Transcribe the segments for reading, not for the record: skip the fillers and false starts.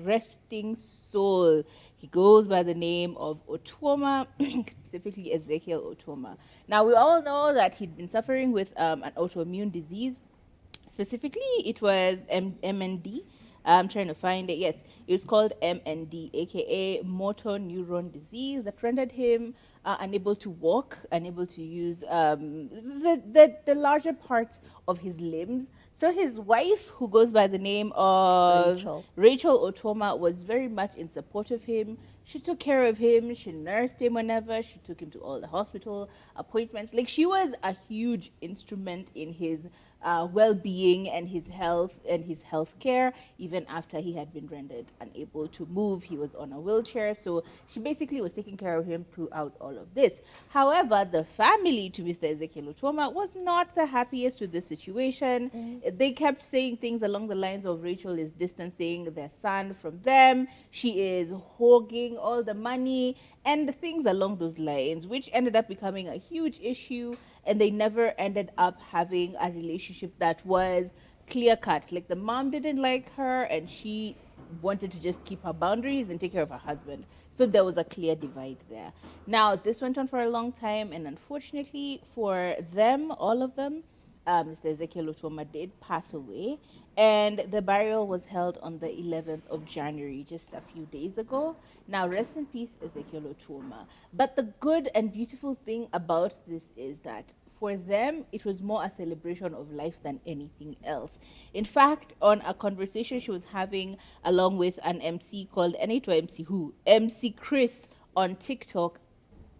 resting soul. He goes by the name of Otuoma, specifically Ezekiel Otuoma. Now, we all know that he'd been suffering with an autoimmune disease. Specifically, it was MND. I'm trying to find it. Yes, it was called MND, aka motor neuron disease, that rendered him unable to walk, unable to use the larger parts of his limbs. So his wife, who goes by the name of Rachel Otuoma, was very much in support of him. She took care of him. She nursed him whenever. She took him to all the hospital appointments. Like, she was a huge instrument in his well-being and his health care. Even after he had been rendered unable to move, he was on a wheelchair. So she basically was taking care of him throughout all of this. However, the family to Mr. Ezekiel Otuoma was not the happiest with this situation. They kept saying things along the lines of Rachel is distancing their son from them. She is hogging all the money and things along those lines, which ended up becoming a huge issue, and they never ended up having a relationship that was clear cut. Like, the mom didn't like her, and she wanted to just keep her boundaries and take care of her husband. So there was a clear divide there. Now, this went on for a long time, and unfortunately for them, all of them, Mr. Ezekiel Otuoma did pass away, and the burial was held on the 11th of January, just a few days ago. Now, rest in peace, Ezekiel Otuoma. But the good and beautiful thing about this is that for them, it was more a celebration of life than anything else. In fact, on a conversation she was having along with an MC called MC Who, MC Chris on TikTok,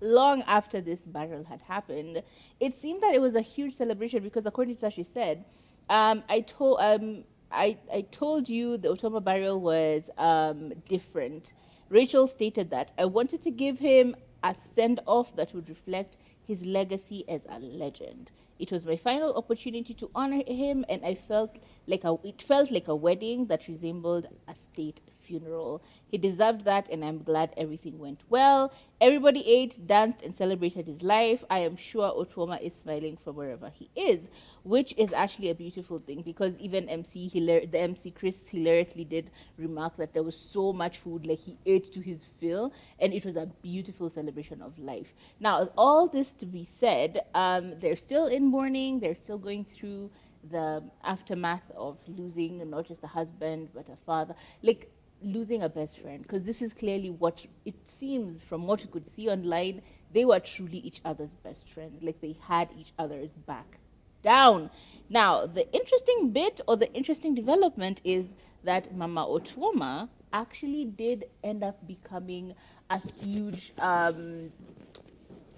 long after this burial had happened, it seemed that it was a huge celebration because, according to what she said, I told you the Otuoma burial was different. Rachel stated that I wanted to give him a send-off that would reflect his legacy as a legend. It was my final opportunity to honor him, and it felt like a wedding that resembled a state funeral. He deserved that, and I'm glad everything went well. Everybody ate, danced, and celebrated his life. I am sure Otuoma is smiling from wherever he is, which is actually a beautiful thing, because even the MC Chris hilariously did remark that there was so much food, like he ate to his fill, and it was a beautiful celebration of life. Now, all this to be said, they're still in mourning. They're still going through the aftermath of losing not just a husband but a father, like losing a best friend, because this is clearly what it seems from what you could see online. They were truly each other's best friends, like they had each other's back down. Now, the interesting bit, or the interesting development, is that Mama Otuoma actually did end up becoming a huge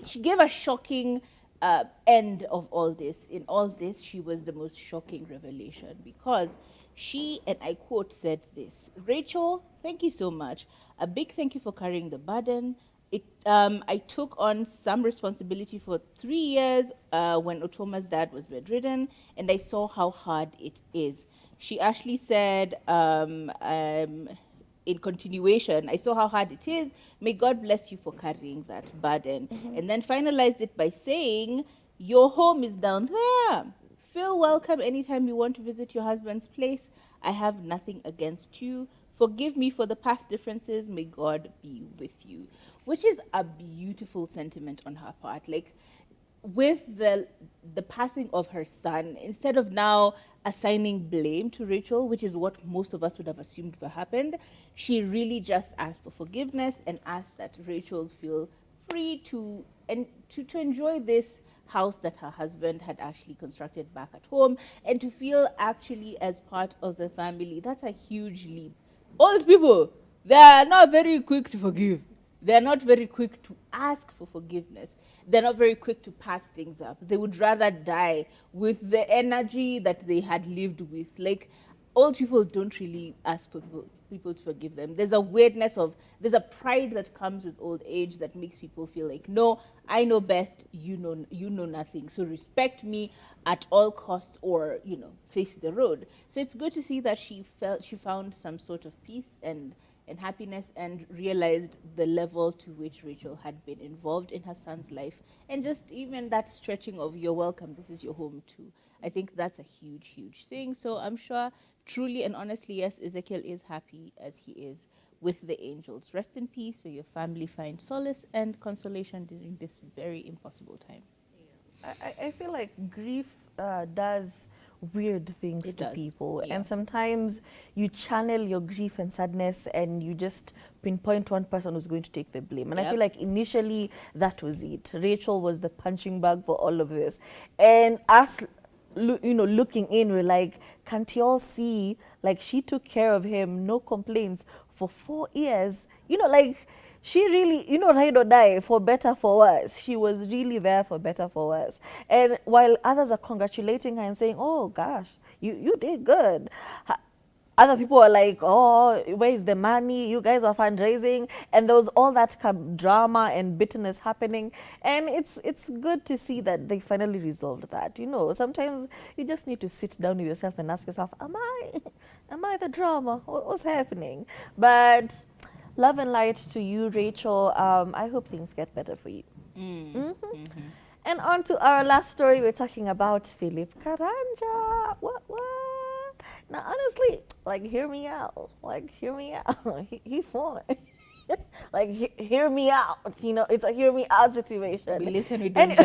she gave a shocking end of all this. In all this, she was the most shocking revelation, because she, and I quote, said this: Rachel, thank you so much. A big thank you for carrying the burden. I took on some responsibility for 3 years when Otuoma's dad was bedridden, and I saw how hard it is. She actually said, in continuation, I saw how hard it is. May God bless you for carrying that burden. And then finalized it by saying, your home is down there. Feel welcome anytime you want to visit your husband's place. I have nothing against you. Forgive me for the past differences. May God be with you. Which is a beautiful sentiment on her part. Like, with the passing of her son, instead of now assigning blame to Rachel, which is what most of us would have assumed would have happened, she really just asked for forgiveness and asked that Rachel feel free to enjoy this house that her husband had actually constructed back at home, and to feel actually as part of the family. That's a huge leap. Old people, they are not very quick to forgive. They're not very quick to ask for forgiveness. They're not very quick to pack things up. They would rather die with the energy that they had lived with. Like, old people don't really ask for people to forgive them. There's a pride that comes with old age that makes people feel like, no, I know best, you know nothing. So respect me at all costs, or, face the road. So it's good to see that she found some sort of peace and happiness, and realized the level to which Rachel had been involved in her son's life, and just even that stretching of, you're welcome, this is your home too. I think that's a huge, huge thing. So I'm sure, truly and honestly, yes, Ezekiel is happy. be as he is with the angels. Rest in peace, where your family finds solace and consolation during this very impossible time. I feel like grief does weird things It to does. people, Yeah. and sometimes you channel your grief and sadness and you just pinpoint one person who's going to take the blame. And I Yep. feel like initially that was it. Rachel was the punching bag for all of this, and us, looking in, we're like, can't you all see, like, she took care of him, no complaints, for 4 years, like, she really, ride or die, for better, for worse. She was really there for better, for worse. And while others are congratulating her and saying, oh gosh, you did good. Other people are like, oh, where's the money? You guys are fundraising. And there was all that drama and bitterness happening. And it's good to see that they finally resolved that. Sometimes you just need to sit down with yourself and ask yourself, am I the drama? What's happening? But love and light to you, Rachel. I hope things get better for you. And on to our last story, we're talking about Philip Karanja. What? Now, honestly, like, hear me out. Like, hear me out. He won. Like, hear me out. It's a hear me out situation. We listen, we don't judge.